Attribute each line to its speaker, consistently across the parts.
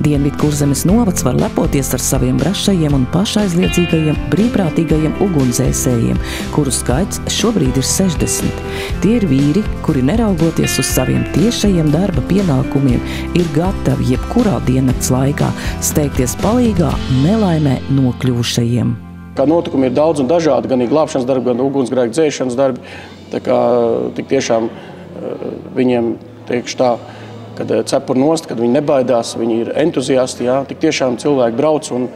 Speaker 1: Dienvidkurzemes novads var lepoties ar saviem brašajiem un pašaizliedzīgajiem brīvprātīgajiem ugunsdzēsējiem, kuru skaits šobrīd ir 60. Tie ir vīri, kuri neraugoties uz saviem tiešajiem darba pienākumiem, ir gatavi jebkurā diennakts laikā steigties palīgā nelaimē nokļuvušajiem.
Speaker 2: Kā notikumi ir daudz un dažādi, gan glābšanas darbi, gan ugunsgrēku dzēšanas darbi. Tā kā tik tiešām viņiem, teikšu tā, kad cepur nost, kad viņi nebaidās, viņi ir entuziasti, jā. Tik tiešām cilvēki brauc un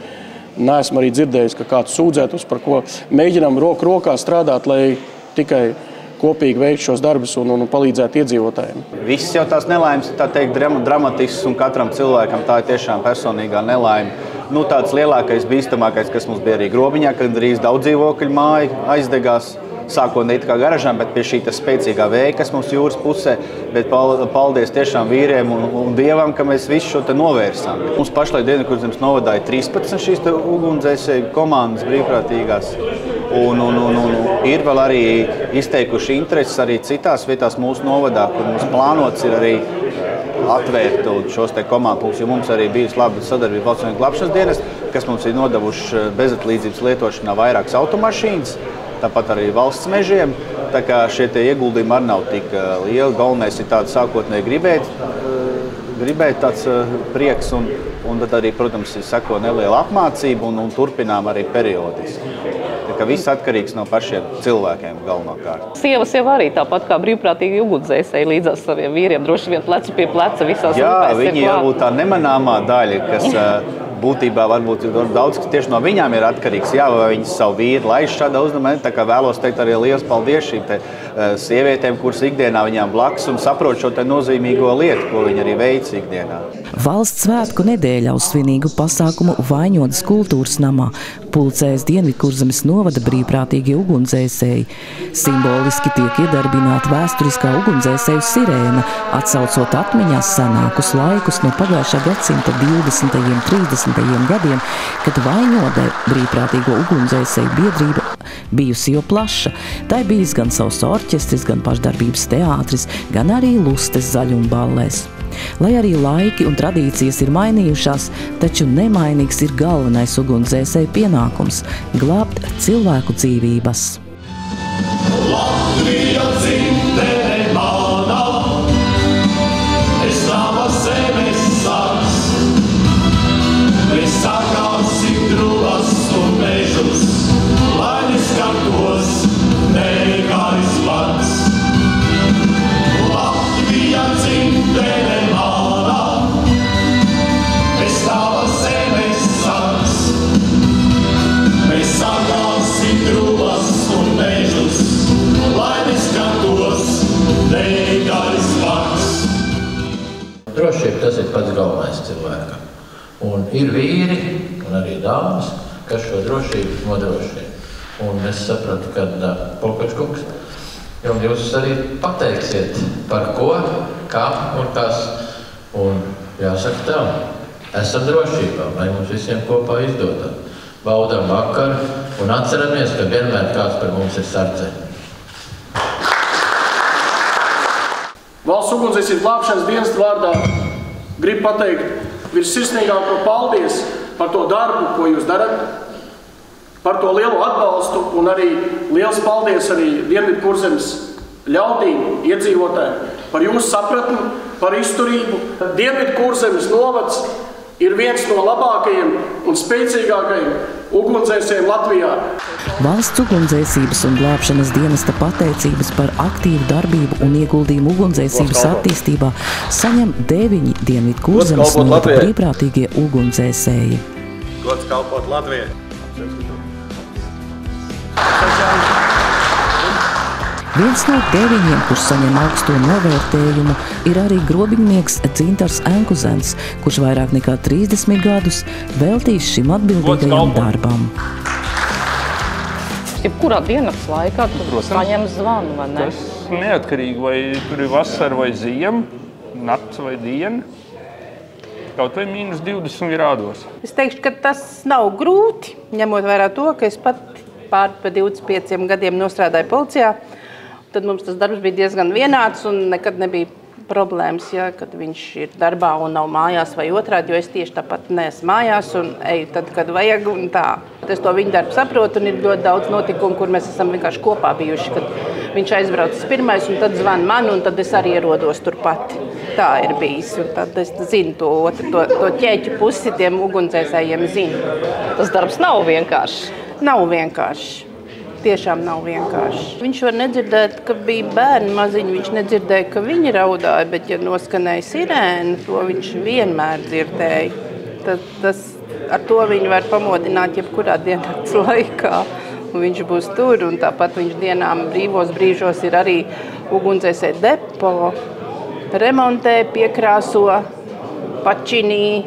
Speaker 2: neesmu arī dzirdējis, ka kāds sūdzētos, par ko mēģinām roku rokā strādāt, lai tikai kopīgi veikt šos darbus un palīdzēt iedzīvotājiem.
Speaker 3: Viss jau tās nelaimes, tā teikt, dramatisks un katram cilvēkam tā ir tiešām personīgā nelaime. Tāds lielākais, bīstamākais, kas mums bija arī Grobiņā, kad drīz daudz dzīvokļu māja aizdegās, sākot ne it kā garažām, bet pie šī spēcīgā vēja, kas mums jūras pusē, bet paldies tiešām vīriem un Dievam, ka mēs visu šo te novērsām. Mums pašlaik Dienvidkurzemes novadā ir 13 šīs ugunsdzēsēju komandas brīvprātīgās. Un ir vēl arī izteikuši intereses arī citās vietās mūsu novadā, kur mums plānots ir arī atvērt šos te komandu punktus, jo mums arī bijusi laba sadarbība Valsts glābšanas dienestu, kas mums ir nodevuši bezatlīdzības lietošanā vairākas automašīnas, tāpat arī valsts mežiem. Tā kā šie te ieguldījumi arī nav tik lieli. Galvenais ir tāds sākotnēji gribēt tāds prieks un tad arī, protams, seko neliela apmācība un turpinām arī periodiski. Tā kā viss atkarīgs no pašiem cilvēkiem galvenokārt.
Speaker 4: Sievas jau arī tāpat kā brīvprātīgi ugunsdzēsēji līdzās saviem vīriem, droši vien plecu pie pleca visās
Speaker 3: jā,
Speaker 4: upēs ir klāt.
Speaker 3: Viņi jābūt tā nemanāmā daļa, kas būtībā varbūt daudz, kas tieši no viņām ir atkarīgs. Jā, vai viņas savu vīru laiž šādā uzdevumā. Tā kā vēlos teikt arī liels paldies šīm te sievietēm, kuras ikdienā viņām blakus un saprot šo te nozīmīgo lietu, ko viņi arī veic ikdienā.
Speaker 1: Valsts svētku nedēļā uz svinīgu pasākumu Vaiņodas kultūras namā pulcējas Dienvidkurzemes novada brīvprātīgie ugunsdzēsēji. Simboliski tiek iedarbināta vēsturiskā ugunsdzēsēju sirēna, atsaucot atmiņās senākus laikus no pagājušā gadsimta 20. un 30. gadiem, kad Vaiņodai brīvprātīgo ugunsdzēsēju biedrība bijusi jau plaša. Tai bijis gan savs orķestris, gan pašdarbības teātris, gan arī lustes zaļumballēs. Lai arī laiki un tradīcijas ir mainījušās, taču nemainīgs ir galvenais ugunsdzēsēju pienākums – glābt cilvēku dzīvības.
Speaker 5: Latvija dzimtene mana, es tava zemes sargs. Mēs sakāsim druvas un mežus, lai neskartos negaris vārds. Latvija dzimtene mana, es tava zemes sargs. Mēs sakāsim druvas un mežus, lai neskartos negaris vārds.
Speaker 6: Drošība tas ir pats galvenais cilvēkam. Un ir vīri un arī dāmas, kas šo drošību nodrošina. Un es sapratu, ka Polkačkungs, jūs arī pateiksiet par ko, kā un kas. Un jāsaka tev, esam drošībā, lai mums visiem kopā izdodas. Baudam vakaru un atceramies, ka vienmēr kāds par mums ir sardzē.
Speaker 2: Valsts ugunsdzēsības glābšanas dienesta vārdā gribu pateikt vissirsnīgāko paldies par to darbu, ko jūs darat, par to lielo atbalstu un arī liels paldies arī Dienvidkurzemes ļaudīm, iedzīvotājiem par jūsu sapratni, par izturību. Dienvidkurzemes novads ir viens no labākajiem un spēcīgākajiem ugunsdzēsējiem Latvijā.
Speaker 1: Valsts ugunsdzēsības un glābšanas dienesta pateicības par aktīvu darbību un ieguldījumu ugunsdzēsības attīstībā saņem 9 Dienvidkurzemes novada brīvprātīgie ugunsdzēsēji.
Speaker 7: Gods kalpot Latvijai!
Speaker 1: Viens no 9, kurš saņem augsto novērtējumu, ir arī grobiņnieks Dzintars Enkuzens, kurš vairāk nekā 30 gadus veltīs šim atbildīgajam darbam.
Speaker 4: Jebkurā diennakts laikā tu saņem zvanu, vai ne?
Speaker 8: Tas neatkarīgi, vai tur ir vasara vai ziema, nakts vai diena, kaut vai mīnus 20 grādos.
Speaker 9: Es teikšu, ka tas nav grūti, ņemot vērā to, ka es pat pār 25 gadiem nostrādāju policijā. Tad mums tas darbs bija diezgan vienāds un nekad nebija problēmas, ja, kad viņš ir darbā un nav mājās vai otrādi, jo es tieši tāpat neesmu mājās un eju tad, kad vajag un tā. Es to viņa darbu saprotu un ir ļoti daudz notikumu, kur mēs esam vienkārši kopā bijuši, kad viņš aizbraucis pirmais un tad zvan man un tad es arī ierodos turpat. Tā ir bijis un tad es zinu to ķēķu pusi, tiem ugunsdzēsējiem zinu.
Speaker 4: Tas darbs nav vienkārši.
Speaker 9: Nav vienkārši. Tiešām nav vienkārši. Viņš var nedzirdēt, ka bija bērni maziņi, viņš nedzirdēja, ka viņi raudāja, bet ja noskanēja sirēna, to viņš vienmēr dzirdēja. Ar to viņu var pamodināt jebkurā diennakts laikā. Un viņš būs tur, un tāpat viņš dienām brīvos brīžos ir arī ugunsdzēsēju depo, remontē, piekrāso, pačinī,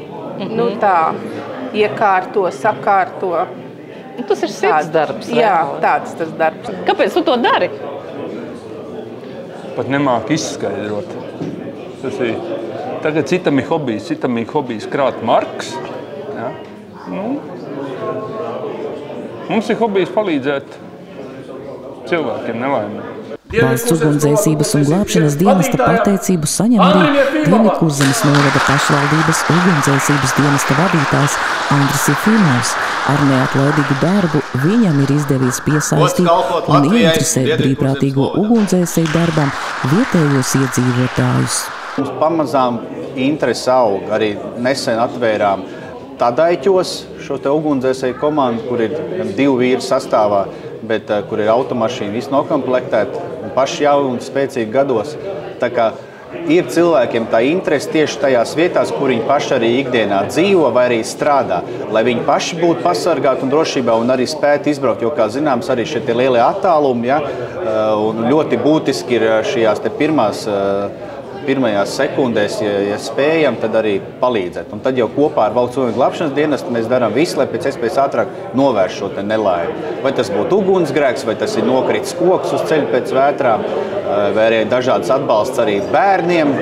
Speaker 9: iekārto, sakārto.
Speaker 4: Tas ir sirds darbs.
Speaker 9: Jā, tāds tas darbs.
Speaker 4: Kāpēc tu to dari?
Speaker 8: Pat nemāk izskaidrot. Tas ir, tagad citam ir hobijs krāt markas. Ja? Mums ir hobijs palīdzēt cilvēkiem nelaimē.
Speaker 1: Valsts ugunsdzēsības un glābšanas dienesta pateicību saņem arī Dienvidkurzemes novada pašvaldības ugunsdzēsības dienesta vadītājs Andris Jefimovs. Ar neatlaidīgu darbu viņam ir izdevies piesaistīt un ieinteresēt brīvprātīgo ugunsdzēsēju darbam vietējos iedzīvotājus.
Speaker 3: Mums pamazām interesi aug. Arī nesen atvērām Tadaiķos šo te ugunsdzēsēju komandu, kur ir 2 vīri sastāvā, bet kur ir automašīna viss nokomplektēta, paši jauni, spēcīgi gados. Tā kā ir cilvēkiem tā interese tieši tajās vietās, kur viņi paši arī ikdienā dzīvo vai arī strādā, lai viņi paši būtu pasargāti un drošībā un arī spētu izbraukt, jo, kā zināms, arī šeit ir lielie attālumi, ja, un ļoti būtiski ir šajās te pirmajās sekundēs, ja spējam, tad arī palīdzēt. Un tad jau kopā ar Valsts uguns glābšanas dienestu mēs darām visu, lai pēc iespējas ātrāk novērst šo te nelaimi. Vai tas būtu ugunsgrēks, vai tas ir nokritis koks uz ceļa pēc vētrām, vai arī dažādas atbalsts arī bērniem,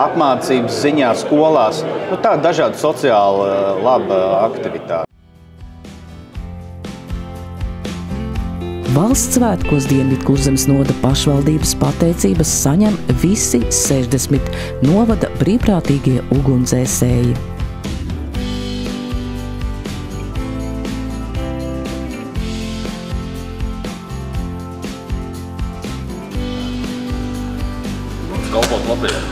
Speaker 3: apmācības ziņā skolās. Tā dažāda sociāla laba aktivitāte.
Speaker 1: Valsts svētkos Dienvidkurzemes novada pašvaldības pateicības saņem visi 60 novada brīvprātīgie ugunsdzēsēji.
Speaker 7: Kalpot Latvijai.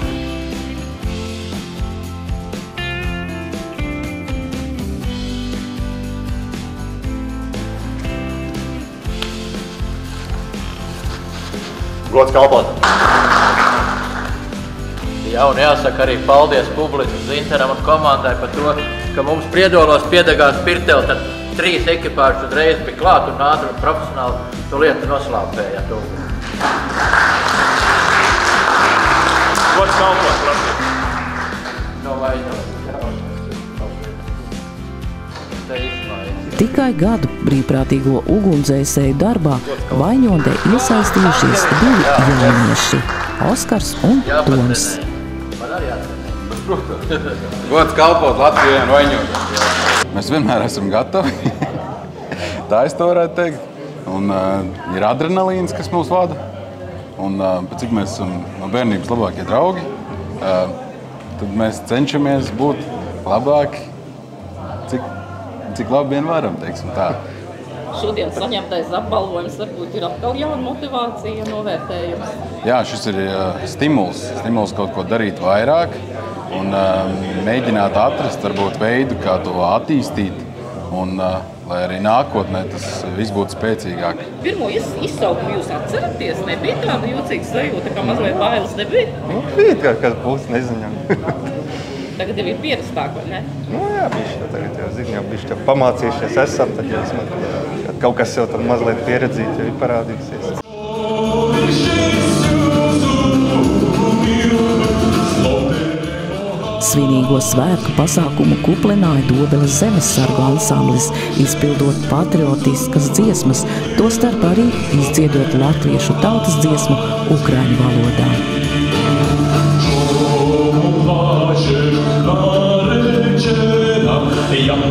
Speaker 7: Gods kalpot.
Speaker 6: Jā, un jāsaka arī paldies publikas Zinteram un komandai par to, ka mums Priedolos piedegās Pirteli, tad 3 ekipāžu uzreiz bija klāt un ātri un profesionāli to lietu noslāpēja.
Speaker 7: Gods kalpot Latvijai.
Speaker 6: No vainos.
Speaker 1: Tikai gadu brīvprātīgo ugunsdzēsēju darbā Vaņodē iesaistījušies 2 jaunieši – Oskars un Toms.
Speaker 10: Gods kalpot Latvijai un Vaņodē. Mēs vienmēr esam gatavi, tā es to varētu teikt. Un ir adrenalīns, kas mūs vada. Un cik mēs esam no bērnības labākie draugi, tad mēs cenšamies būt labāki, cik labi vien varam, teiksim tā.
Speaker 4: Šodien saņemtais apbalvojums varbūt ir atkal jauna motivācija, novērtējums.
Speaker 10: Jā, šis ir stimuls kaut ko darīt vairāk un mēģināt atrast varbūt veidu, kā to attīstīt un lai arī nākotnē tas viss būtu spēcīgāk.
Speaker 4: Pirmo izsaukumu jūs atceraties? Nebija tāda jocīga sajūta, kā mazliet bailes nebija?
Speaker 11: Bija kas būs, neziņam.
Speaker 4: Tagad jau ir pierastāk, vai ne?
Speaker 11: Jā, bišķi, tagad jau zinu, jau bišķi pamācījušies esam, tad jau kaut kas jau tad mazliet pieredzīt, jau ir parādījusies.
Speaker 1: Svinīgo svētku pasākumu kuplināja Dobeles zemessargu ansamblis, izpildot patriotiskas dziesmas, tostarp arī izdziedot latviešu tautas dziesmu ukraiņu valodā.
Speaker 5: Narečena, jak